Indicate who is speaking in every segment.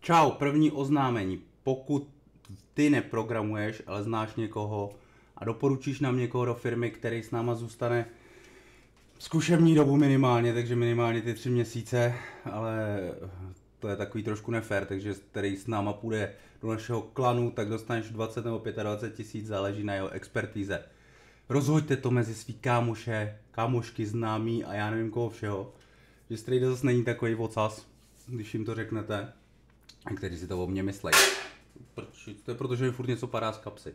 Speaker 1: Čau, první oznámení. Pokud ty neprogramuješ, ale znáš někoho a doporučíš nám někoho do firmy, který s náma zůstane zkušební dobu minimálně, takže minimálně ty 3 měsíce, ale to je takový trošku nefér, takže který s náma půjde do našeho klanu, tak dostaneš 20 nebo 25 tisíc, záleží na jeho expertíze. Rozhoďte to mezi svý kámoše, kámošky, známí a já nevím koho všeho, že Strejda zase není takový ocas, když jim to řeknete, a kteří si to o mě myslejí. To je protože mi furt něco padá z kapsy.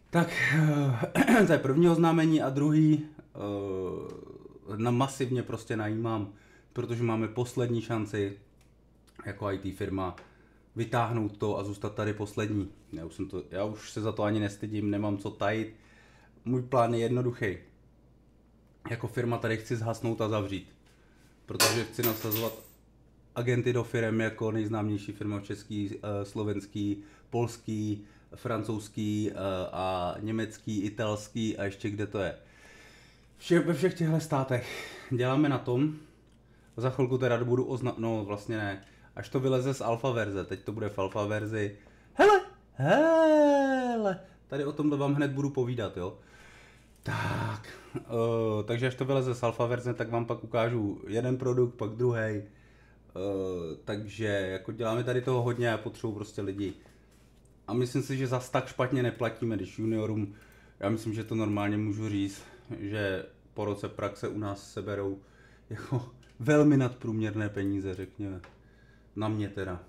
Speaker 1: Tak, to je první oznámení a druhý, masivně prostě najímám, protože máme poslední šanci jako IT firma vytáhnout to a zůstat tady poslední. Já už se za to ani nestydím, nemám co tajit. Můj plán je jednoduchý. Jako firma tady chci zhasnout a zavřít, protože chci nasazovat agenty do firem jako nejznámější firma český, slovenský, polský, francouzský a německý, italský a ještě kde to je. Ve všech těchto státech děláme na tom, za chvilku teda budu no vlastně ne, až to vyleze z alfa verze, teď to bude v alfa verzi. Hele, tady o tomhle vám hned budu povídat, jo. Tak, takže až to vyleze z alfa verze, tak vám pak ukážu jeden produkt, pak druhý. Takže jako děláme tady toho hodně a potřebuji prostě lidi. A myslím si, že zas tak špatně neplatíme, když juniorům, já myslím, že to normálně můžu říct, že po roce praxe u nás seberou jako velmi nadprůměrné peníze, řekněme. Na mě teda.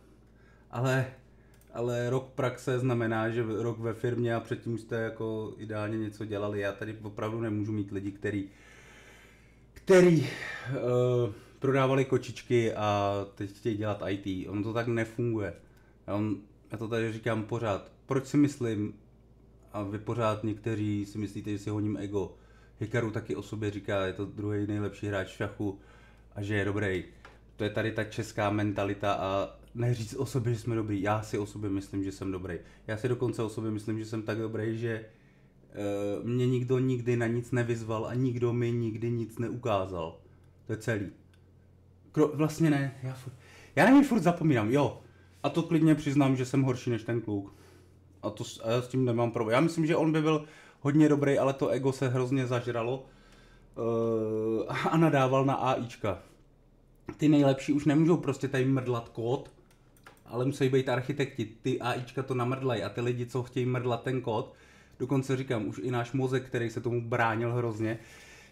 Speaker 1: Ale rok praxe znamená, že rok ve firmě a předtím jste jako ideálně něco dělali. Já tady opravdu nemůžu mít lidi, který prodávali kočičky a teď chtějí dělat IT. Ono to tak nefunguje. Já to tady říkám pořád. Proč si myslím, a vy pořád někteří si myslíte, že si honím ego. Hikaru taky o sobě říká, je to druhý nejlepší hráč šachu a že je dobrý. To je tady ta česká mentalita a neříct o sobě, že jsme dobrý. Já si o sobě myslím, že jsem dobrý. Já si dokonce o sobě myslím, že jsem tak dobrý, že mě nikdo nikdy na nic nevyzval a nikdo mi nikdy nic neukázal. To je celý. Vlastně ne, já na něj furt zapomínám, jo. A to klidně přiznám, že jsem horší než ten kluk. A já s tím nemám problém. Já myslím, že on by byl hodně dobrý, ale to ego se hrozně zažralo a nadával na AIčka. Ty nejlepší už nemůžou prostě tady mrdlat kód, ale musí být architekti. Ty AIčka to namrdlají a ty lidi, co chtějí mrdlat ten kód, dokonce říkám, už i náš mozek, který se tomu bránil hrozně,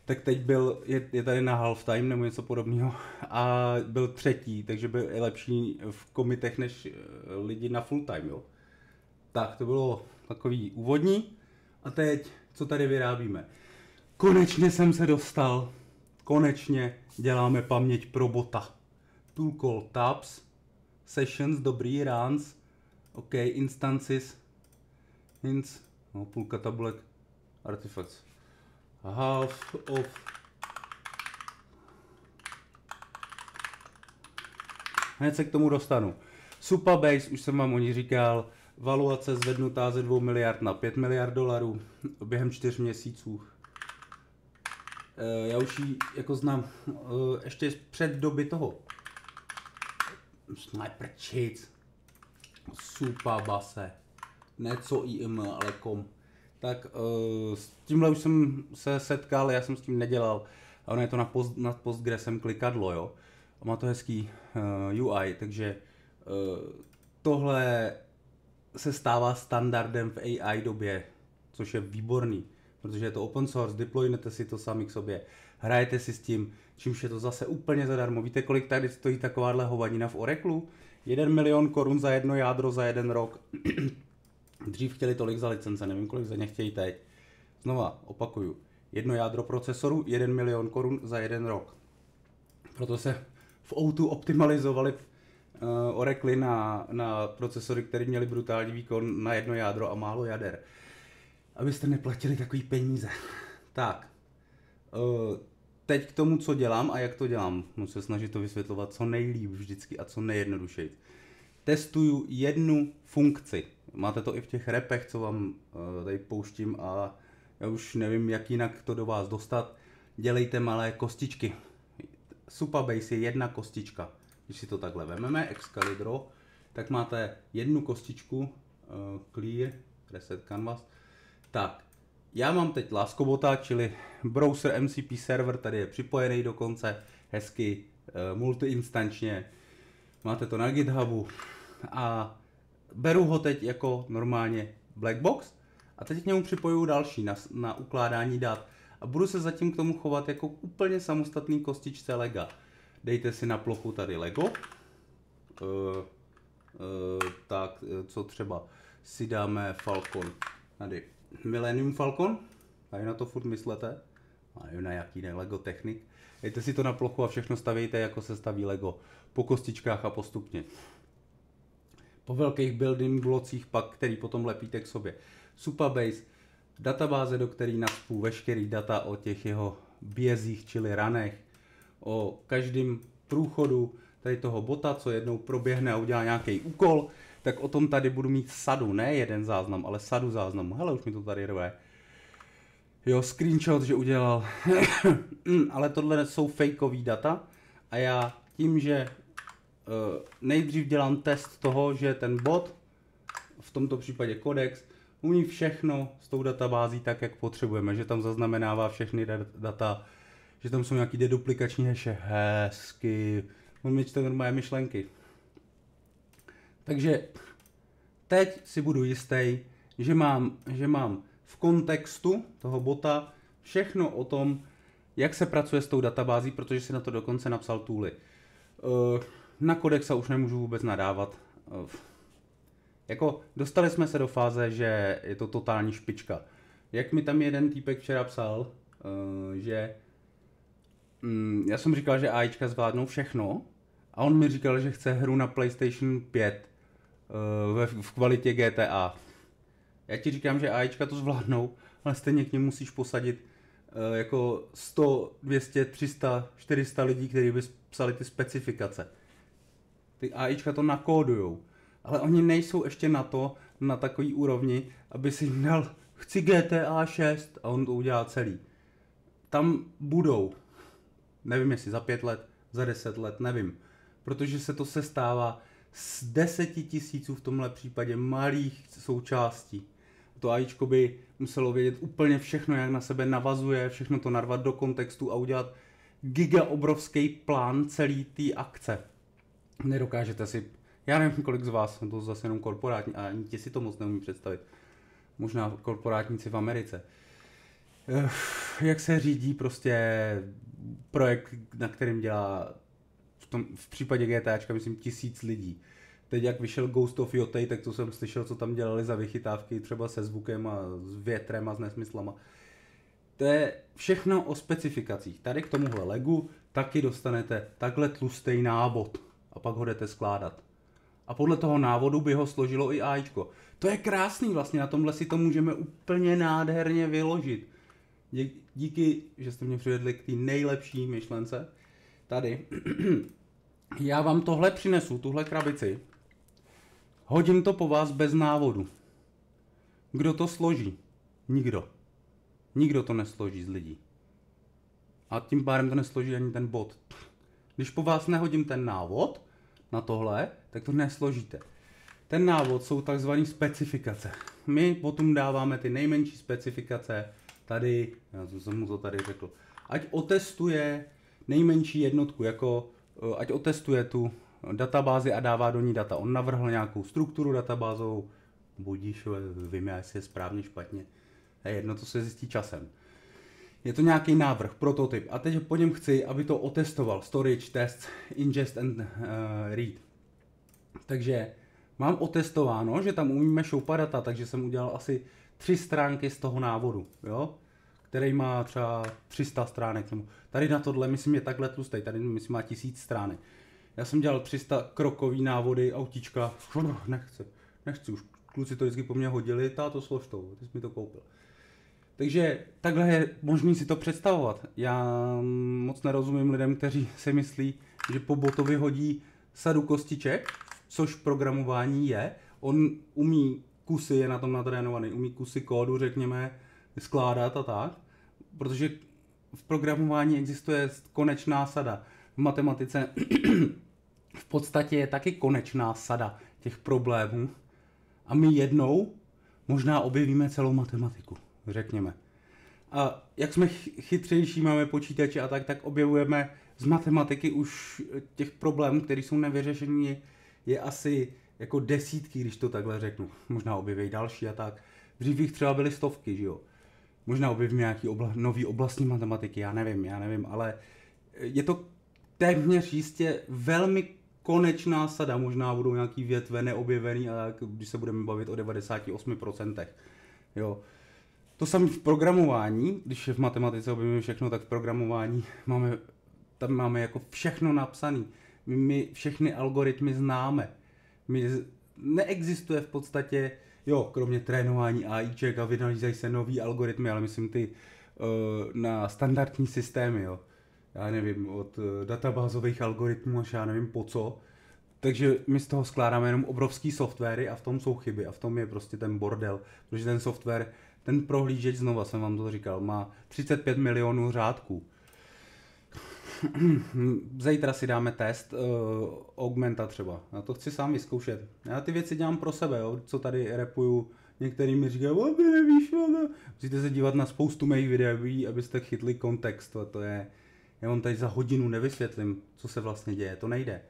Speaker 1: tak teď je tady na halftime nebo něco podobného a byl třetí, takže byl i lepší v komitech než lidi na full time, jo. Tak, to bylo takový úvodní a teď, co tady vyrábíme. Konečně jsem se dostal, konečně děláme paměť pro bota. Tool call tabs, sessions, dobrý, runs, OK, instances, hints, no, půlka tabulek, artifacts. Half of hned se k tomu dostanu. Supabase, už jsem vám o ní říkal, valuace zvednutá ze 2 miliard na 5 miliard dolarů během 4 měsíců. Já už ji jako znám ještě před doby toho. Sniper Cheats. Supabase. Ne co IM, ale kom. Tak s tímhle už jsem se setkal, já jsem s tím nedělal. A ono je to na Postgresem klikadlo, jo. A má to hezký UI, takže tohle se stává standardem v AI době, což je výborný, protože je to open source, deploynete si to sami k sobě, hrajete si s tím, čímž je to zase úplně zadarmo. Víte, kolik tady stojí takováhle hovadina v Oraclu? 1 milion korun za jedno jádro za 1 rok. Dřív chtěli tolik za licence, nevím, kolik za ně chtějí teď. Znova opakuju, jedno jádro procesoru, 1 milion korun za 1 rok. Proto se v O2 optimalizovali Oracle na procesory, které měly brutální výkon na jedno jádro a málo jader. Abyste neplatili takový peníze. Tak, teď k tomu, co dělám a jak to dělám. Musím se snažit to vysvětlovat co nejlíp vždycky a co nejjednodušeji. Testuju jednu funkci. Máte to i v těch repech, co vám tady pouštím a já už nevím, jak jinak to do vás dostat. Dělejte malé kostičky. Supabase je jedna kostička. Když si to takhle vememe, Excalibur, tak máte jednu kostičku, clear, reset canvas. Tak, já mám teď Laskobota, čili browser MCP server, tady je připojený dokonce, hezky, multiinstančně. Máte to na GitHubu a beru ho teď jako normálně Blackbox a teď k němu připojuju další na ukládání dat a budu se zatím k tomu chovat jako úplně samostatný kostičce Lega. Dejte si na plochu tady Lego, tak co třeba si dáme Falcon, tady Millennium Falcon, a na to furt myslete, a nevím na jaký ne, Lego Technik. Dejte si to na plochu a všechno stavíte, jako se staví Lego, po kostičkách a postupně. Po velkých building blocích pak, který potom lepíte k sobě. Supabase, databáze, do který nacpu veškerý data o těch jeho bězích, čili ranech, o každém průchodu tady toho bota, co jednou proběhne a udělá nějaký úkol, tak o tom tady budu mít sadu, ne jeden záznam, ale sadu záznamů. Hele, už mi to tady rve. Jo, screenshot, že udělal. Ale tohle jsou fakeový data a já tím, že nejdřív dělám test toho, že ten bot, v tomto případě Codex, umí všechno s tou databází tak, jak potřebujeme, že tam zaznamenává všechny data, že tam jsou nějaký deduplikační haše, hezky, on mi čte normální myšlenky. Takže teď si budu jistý, že mám v kontextu toho bota všechno o tom, jak se pracuje s tou databází, protože si na to dokonce napsal tooly. Na Codexa už nemůžu vůbec nadávat. Jako dostali jsme se do fáze, že je to totální špička. Jak mi tam jeden týpek včera psal, že já jsem říkal, že AIčka zvládnou všechno a on mi říkal, že chce hru na PlayStation 5 v kvalitě GTA. Já ti říkám, že AIčka to zvládnou, ale stejně k nim musíš posadit jako 100, 200, 300, 400 lidí, kteří by psali ty specifikace. Ty AIčka to nakódujou, ale oni nejsou ještě na takový úrovni, aby si jim dal, chci GTA 6 a on to udělá celý. Tam budou, nevím jestli za 5 let, za 10 let, nevím, protože se to sestává z 10 000 v tomhle případě malých součástí. To AIčko by muselo vědět úplně všechno, jak na sebe navazuje, všechno to narvat do kontextu a udělat giga obrovský plán celý té akce. Nedokážete si, já nevím kolik z vás, to zase jenom korporátní, a ani ti si to moc neumí představit. Možná korporátníci v Americe. Jak se řídí prostě projekt, na kterém dělá v případě GTAčka myslím 1000 lidí. Teď jak vyšel Ghost of Yotei, tak to jsem slyšel, co tam dělali za vychytávky třeba se zvukem a s větrem a s nesmyslama. To je všechno o specifikacích. Tady k tomuhle legu taky dostanete takhle tlustý návod a pak ho jdete skládat. A podle toho návodu by ho složilo i AIčko. To je krásný vlastně, na tomhle si to můžeme úplně nádherně vyložit. Díky, že jste mě přivedli k té nejlepší myšlence. Tady. Já vám tohle přinesu, tuhle krabici. Hodím to po vás bez návodu. Kdo to složí? Nikdo. Nikdo to nesloží z lidí. A tím pádem to nesloží ani ten bot. Když po vás nehodím ten návod na tohle, tak to nesložíte. Ten návod jsou takzvané specifikace. My potom dáváme ty nejmenší specifikace tady, já jsem mu to tady řekl, ať otestuje nejmenší jednotku, jako ať otestuje tu databázi a dává do ní data. On navrhl nějakou strukturu databázovou, budíš, vím já, jestli je správně, špatně. Je jedno, to se zjistí časem. Je to nějaký návrh, prototyp a teď po něm chci, aby to otestoval. Storage, test, ingest and read. Takže mám otestováno, že tam umíme šoupat data, takže jsem udělal asi 3 stránky z toho návodu, jo? Který má třeba 300 stránek. Tady na tohle, myslím, je takhle tlustý, tady myslím má 1000 stránek. Já jsem dělal 300 krokový návody, autíčka, nechci už, kluci to vždycky po mně hodili, táto slož to, ty jsi mi to koupil. Takže takhle je možný si to představovat. Já moc nerozumím lidem, kteří si myslí, že po botovi hodí sadu kostiček, což programování je. On umí kusy, je na tom natrénovaný, umí kusy kódu, řekněme, skládat a tak. Protože v programování existuje konečná sada. V matematice v podstatě je taky konečná sada těch problémů a my jednou možná objevíme celou matematiku, řekněme. A jak jsme chytřejší, máme počítače a tak objevujeme z matematiky už těch problémů, které jsou nevyřešený, je asi jako desítky, když to takhle řeknu. Možná objeví další a tak. Dřív jich třeba byly stovky, že jo. Možná objevíme nějaký nový oblastní matematiky, já nevím, ale je to téměř jistě velmi konečná sada, možná budou nějaký větve neobjevený, ale když se budeme bavit o 98%. Jo. To samé v programování, když je v matematice objevíme všechno, tak v programování tam máme jako všechno napsané. My všechny algoritmy známe. Neexistuje v podstatě, jo, kromě trénování AIček a vynalízají se nový algoritmy, ale myslím ty na standardní systémy, jo. Já nevím, od databázových algoritmů až já nevím po co. Takže my z toho skládáme jenom obrovský softwary a v tom jsou chyby a v tom je prostě ten bordel, protože ten software, ten prohlížeč, znova jsem vám to říkal, má 35 milionů řádků. Zítra si dáme test Augmenta třeba, já to chci sám vyzkoušet. Já ty věci dělám pro sebe, jo? Co tady repuju, některý mi říkají, ty nevíš, musíte se dívat na spoustu mých videí, abyste chytli kontext, to je, já vám tady za hodinu nevysvětlím, co se vlastně děje, to nejde.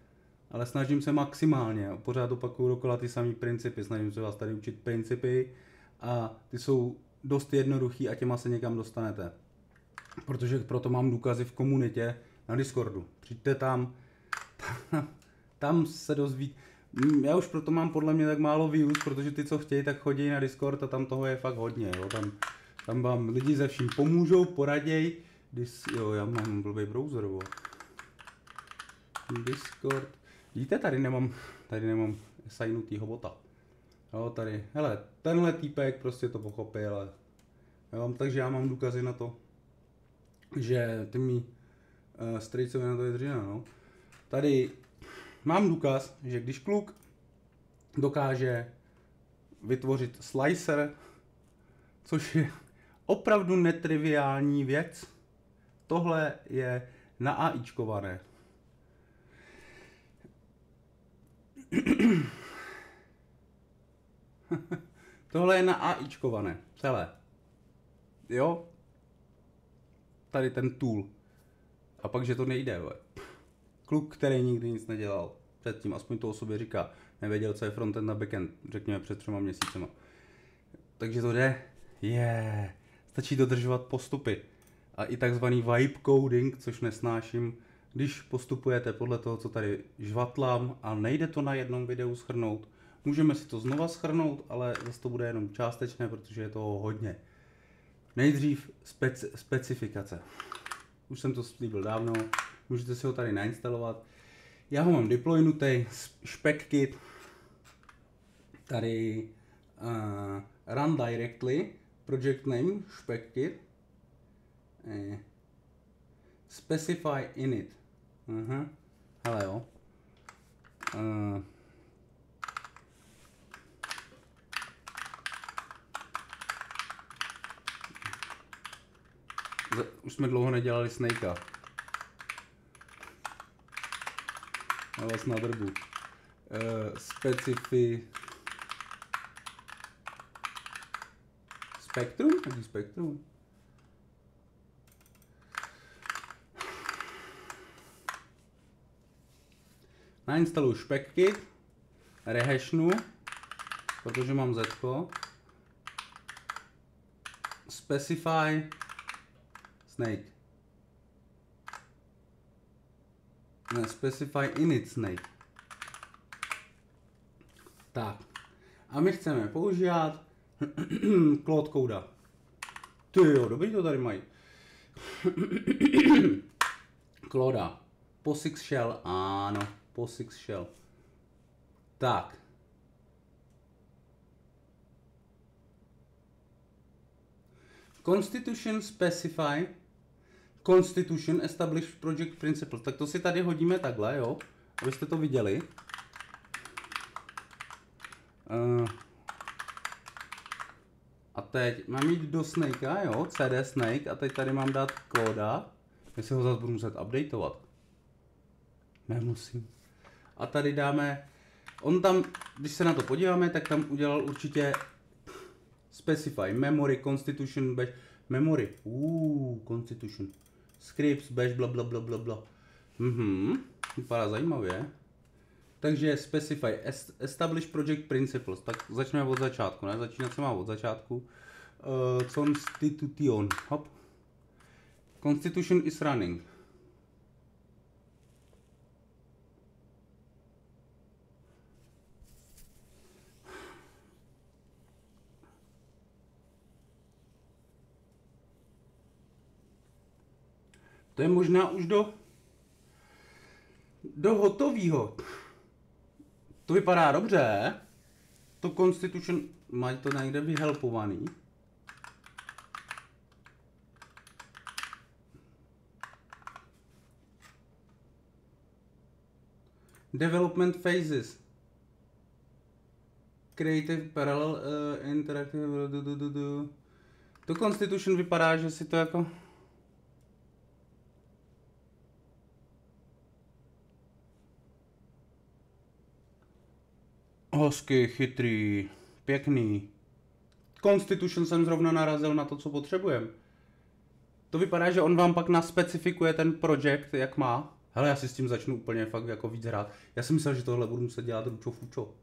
Speaker 1: Ale snažím se maximálně, pořád opakuju dokola ty samý principy, snažím se vás tady učit principy a ty jsou dost jednoduchý a těma se někam dostanete. Protože proto mám důkazy v komunitě na Discordu. Přijďte tam se dozví. Já už proto mám podle mě tak málo views, protože ty, co chtějí, tak chodí na Discord a tam toho je fakt hodně. Jo. Tam vám lidi ze vším pomůžou, poraděj. Jo, já mám blbý browser. Jo. Discord. Vidíte, tady nemám signutýho bota. Jo, tady, hele, tenhle týpek prostě to pochopil. Takže já mám důkazy na to, že ty mý strejcovi na to je držina, no. Tady mám důkaz, že když kluk dokáže vytvořit slicer, což je opravdu netriviální věc, tohle je na AIčkované. Tohle je na AIčkované, celé. Jo? Tady ten tool. A pak, že to nejde, vole. Kluk, který nikdy nic nedělal předtím, aspoň to o sobě říká, nevěděl, co je frontend a backend, řekněme před 3 měsícema. Takže to jde. Stačí dodržovat postupy. A i takzvaný vibe coding, což nesnáším, když postupujete podle toho, co tady žvatlám a nejde to na jednom videu shrnout. Můžeme si to znova shrnout, ale zase to bude jenom částečné, protože je toho hodně. Nejdřív specifikace. Už jsem to slíbil dávno, můžete si ho tady nainstalovat. Já ho mám deploynutý, SpecKit, tady run directly, project name, SpecKit, specify init. Hele jo. Už jsme dlouho nedělali Snakea. Já vás nadrbu. Spektrum? Jaký spektrum? Nainstaluji SpecKit, rehashnu, protože mám Zko. Specify Snake. Ne, specify init snake. Tak. A my chceme používat Cloud Code. Ty jo, dobrý to tady mají. Clouda. POSIX shell, ano, POSIX shell. Tak. Constitution specify. Constitution establish project principles. Tak to si tady hodíme takhle, jo, abyste to viděli. A teď mám jít do Snakea, jo, cd snake, a teď tady mám dát kóda, jestli ho zase budu muset updateovat. Nemusím. A tady dáme on tam, když se na to podíváme, tak tam udělal určitě specify, memory, constitution, bash, memory, constitution, scripts, bash, bla bla bla bla bla. Vypadá zajímavě. Takže specify, establish project principles, tak začneme od začátku, ne? Začínat se má od začátku. Constitution, hop. Constitution is running. To je možná už do hotovýho. To vypadá dobře. To Constitution, mají to někde vyhelpovaný. Development phases. Creative parallel interactive. To Constitution vypadá, že si to jako... Hezky, chytrý, pěkný. Constitution jsem zrovna narazil na to, co potřebujeme. To vypadá, že on vám pak naspecifikuje ten projekt, jak má. Hele, já si s tím začnu úplně fakt jako víc hrát. Já jsem myslel, že tohle budu muset dělat ručo fučo.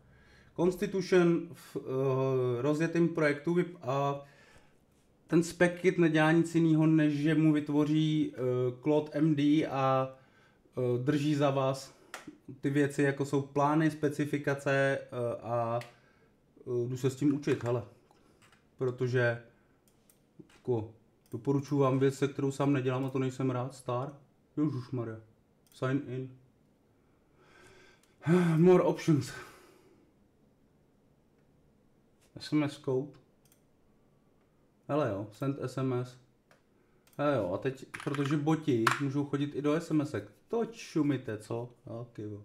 Speaker 1: Constitution v rozjetém projektu a ten spec kit nedělá nic jiného, než že mu vytvoří Claude MD a drží za vás ty věci, jako jsou plány, specifikace a jdu se s tím učit, hele. Protože jako, doporučuji vám věc, se kterou sám nedělám a to nejsem rád, star. Ježišmarja. Sign in. More options. SMS code. Hele jo, send SMS. Hele jo, a teď, protože boti můžou chodit i do SMSek. To čumíte, co? Ok, jo.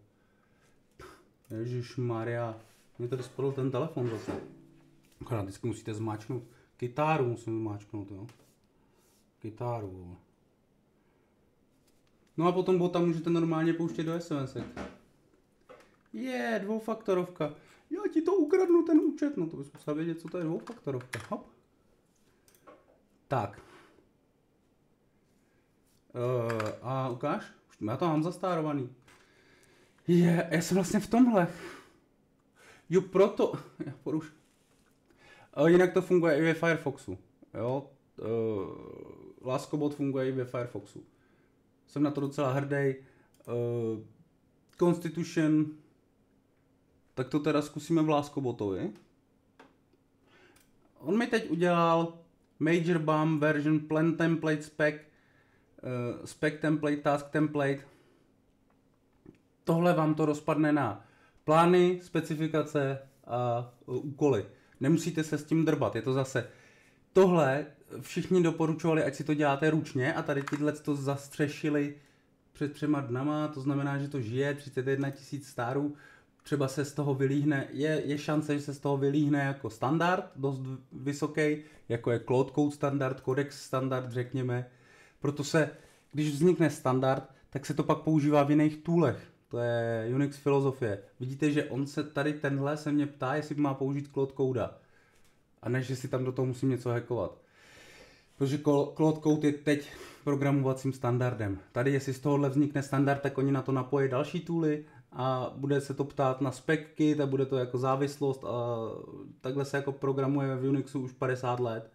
Speaker 1: Ježišmarja. Mě tady spadl ten telefon zase. Akorát vždycky musíte zmáčknout. Kytáru musím zmáčknout, jo. Kytáru. No a potom bota můžete normálně pouštět do SMSek. Dvoufaktorovka. Já ti to ukradnu, ten účet. No to bys musel vědět, co to je dvoufaktorovka. Hop. Tak. A ukáž? Já to mám zastárovaný. Já jsem vlastně v tomhle. Jo, proto. Já poruším. Jinak to funguje i ve Firefoxu. Jo. Laskobot funguje i ve Firefoxu. Jsem na to docela hrdý. Constitution. Tak to teda zkusíme v Laskobotovi. On mi teď udělal Major BAM version plan template spec. Spec template, task template. Tohle vám to rozpadne na plány, specifikace a úkoly. Nemusíte se s tím drbat, je to zase. Tohle všichni doporučovali, ať si to děláte ručně a tady tyhle to zastřešili před 3 dnama, to znamená, že to žije 31 000 starů. Třeba se z toho vylíhne, je šance, že se z toho vylíhne jako standard, dost vysoký, jako je Claude Code standard, Codex standard, řekněme. Proto se, když vznikne standard, tak se to pak používá v jiných toolech. To je Unix filozofie. Vidíte, že on se tady tenhle se mě ptá, jestli má použít Claude Code. A než si tam do toho musím něco hackovat. Protože Claude Code je teď programovacím standardem. Tady, jestli z tohohle vznikne standard, tak oni na to napojí další tooly a bude se to ptát na spec kit a bude to jako závislost a takhle se jako programuje v Unixu už 50 let.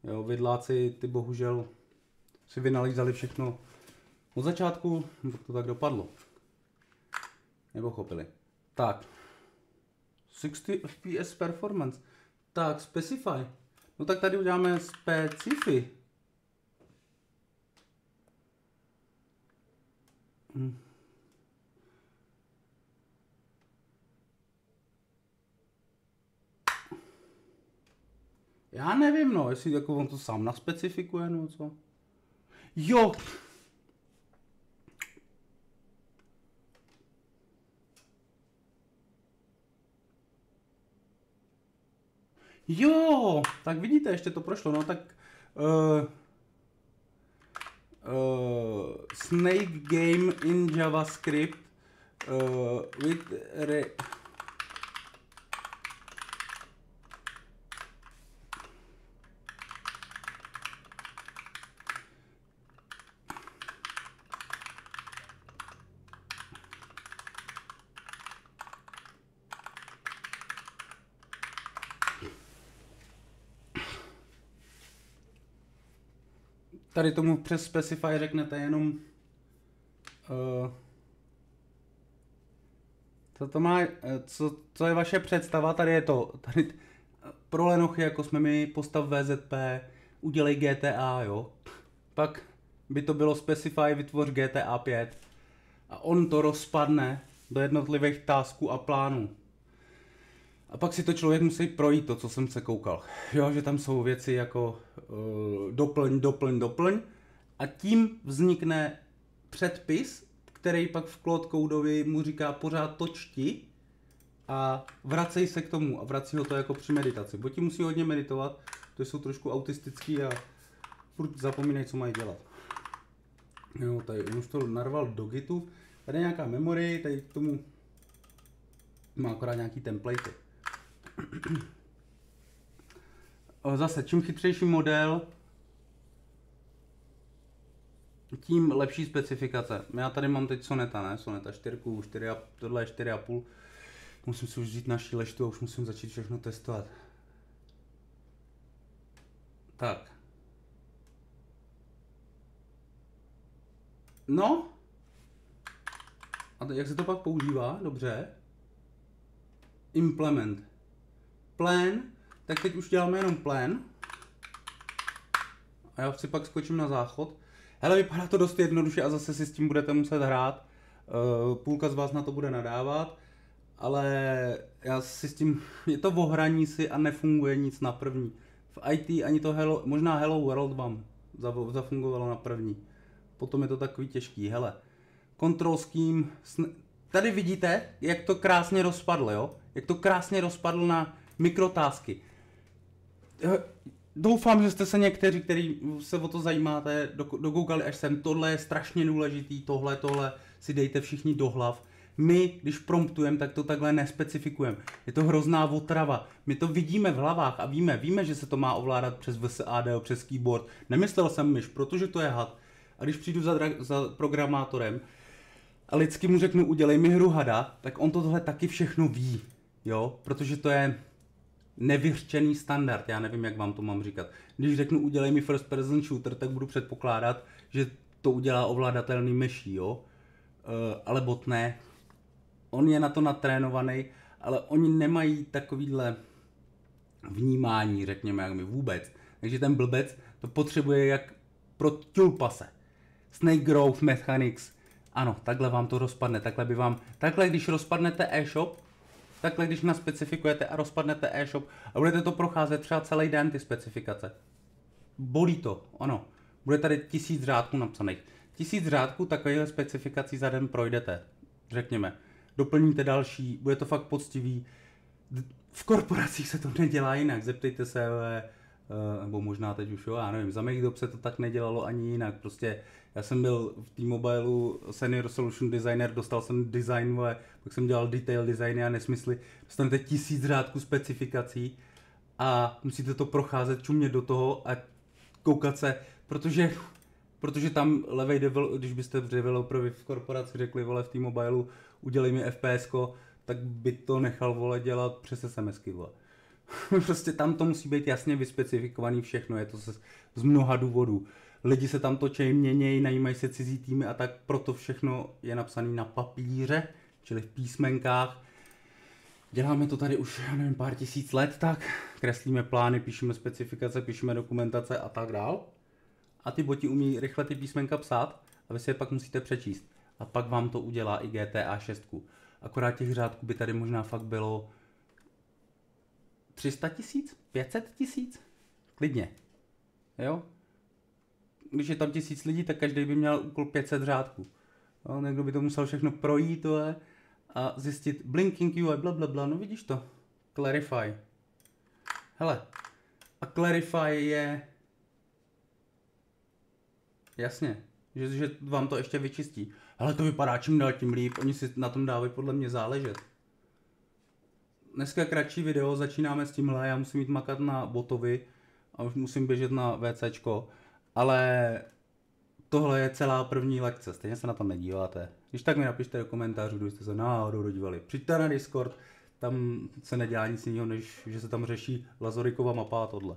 Speaker 1: Jo, vidláci ty bohužel si vynalízali všechno od začátku, to tak dopadlo. Nepochopili. Tak. 60 FPS performance. Tak, specify. No tak tady uděláme specify. Já nevím, no, jestli jako on to sám naspecifikuje, no co. Jo! Jo, tak vidíte, ještě to prošlo, no tak Snake game in JavaScript with tady tomu přes specify řeknete jenom to má, co je vaše představa, tady je to, tady pro lenochy, jako jsme my, postav VZP, udělej GTA, jo. Pak by to bylo specify, vytvoř GTA 5 a on to rozpadne do jednotlivých tasků a plánů. A pak si to člověk musí projít, to, co jsem se koukal. Jo, že tam jsou věci jako doplň a tím vznikne předpis, který pak v Claude Codeovi mu říká pořád točti a vracej se k tomu a vrací ho to jako při meditaci. Bo ti musí hodně meditovat, to jsou trošku autistický a furt zapomínají, co mají dělat. Jo, tady už to narval do Gitu, tady je nějaká memory, tady k tomu má akorát nějaký templatey. Zase, čím chytřejší model, tím lepší specifikace. Já tady mám teď Soneta, ne? Soneta 4, tohle je 4,5. Musím si už vzít naší leštu a už musím začít všechno testovat. Tak. No. A jak se to pak používá? Dobře. Implement. Plan. Tak teď už děláme jenom plan. A já si pak skočím na záchod. Hele, vypadá to dost jednoduše a zase si s tím budete muset hrát. Půlka z vás na to bude nadávat. Ale já si s tím, je to o hraní si a nefunguje nic na první. V IT ani to možná Hello World vám zafungovalo na první. Potom je to takový těžký, hele. Control scheme, tady vidíte, jak to krásně rozpadlo, jo? Jak to krásně rozpadlo na mikrotásky. Doufám, že jste se někteří, kteří se o to zajímáte, dokoukali až sem. Tohle je strašně důležitý, tohle si dejte všichni do hlav. My, když promptujeme, tak to takhle nespecifikujeme. Je to hrozná otrava. My to vidíme v hlavách a víme, že se to má ovládat přes VSAD, přes keyboard. Nemyslel jsem myš, protože to je had. A když přijdu za programátorem a lidsky mu řeknu, udělej mi hru hada, tak on tohle taky všechno ví. Jo? Protože to je nevyřčený standard, já nevím, jak vám to mám říkat. Když řeknu, udělej mi first person shooter, tak budu předpokládat, že to udělá ovladatelný myší, jo? Ale bot ne. On je na to natrénovaný, ale oni nemají takovýhle vnímání, řekněme, jak my vůbec. Takže ten blbec to potřebuje jak pro tulpase. Snake Growth Mechanics. Ano, takhle vám to rozpadne. Takhle když rozpadnete e-shop, takhle když naspecifikujete a rozpadnete e-shop a budete to procházet třeba celý den ty specifikace. Bolí to, ano. Bude tady 1000 řádků napsaných. 1000 řádků takovýchhle specifikací za den projdete, řekněme. Doplníte další, bude to fakt poctivý. V korporacích se to nedělá jinak, zeptejte se, nebo možná teď už jo, já nevím, za mých dob se to tak nedělalo ani jinak. Prostě já jsem byl v T-Mobileu Senior Solution Designer, dostal jsem design, pak jsem dělal detail designy a nesmysly. Dostanete 1000 řádků specifikací a musíte to procházet, čumět do toho a koukat se, protože tam levej když byste developerovi v korporaci řekli, vole, v T-Mobileu, udělej mi FPSko, tak by to nechal, vole, dělat přes SMSky, vole. Prostě tam to musí být jasně vyspecifikovaný všechno, je to z mnoha důvodů. Lidi se tam točejí, měnějí, najímají se cizí týmy a tak proto všechno je napsané na papíře, čili v písmenkách. Děláme to tady už, já nevím, pár tisíc let, tak kreslíme plány, píšeme specifikace, píšeme dokumentace a tak dál. A ty boti umí rychle ty písmenka psát a vy si je pak musíte přečíst. A pak vám to udělá i GTA 6. Akorát těch řádků by tady možná fakt bylo 300 000? 500 000? Klidně. Jo? Když je tam 1000 lidí, tak každý by měl úkol 500 řádků. Jo? Někdo by to musel všechno projít tohle a zjistit blinking UI, blablabla, no vidíš to. Clarify. Hele. A Clarify je... Jasně, že vám to ještě vyčistí. Ale to vypadá čím dál tím líp, oni si na tom dávají podle mě záležet. Dneska kratší video, začínáme s tímhle, já musím jít makat na botovi a už musím běžet na VCčko, ale tohle je celá první lekce, stejně se na to nedíváte. Když tak mi napište do komentářů, kdo jste se náhodou dodívali. Přijďte na Discord, tam se nedělá nic jiného, než že se tam řeší Lazorikova mapa a tohle.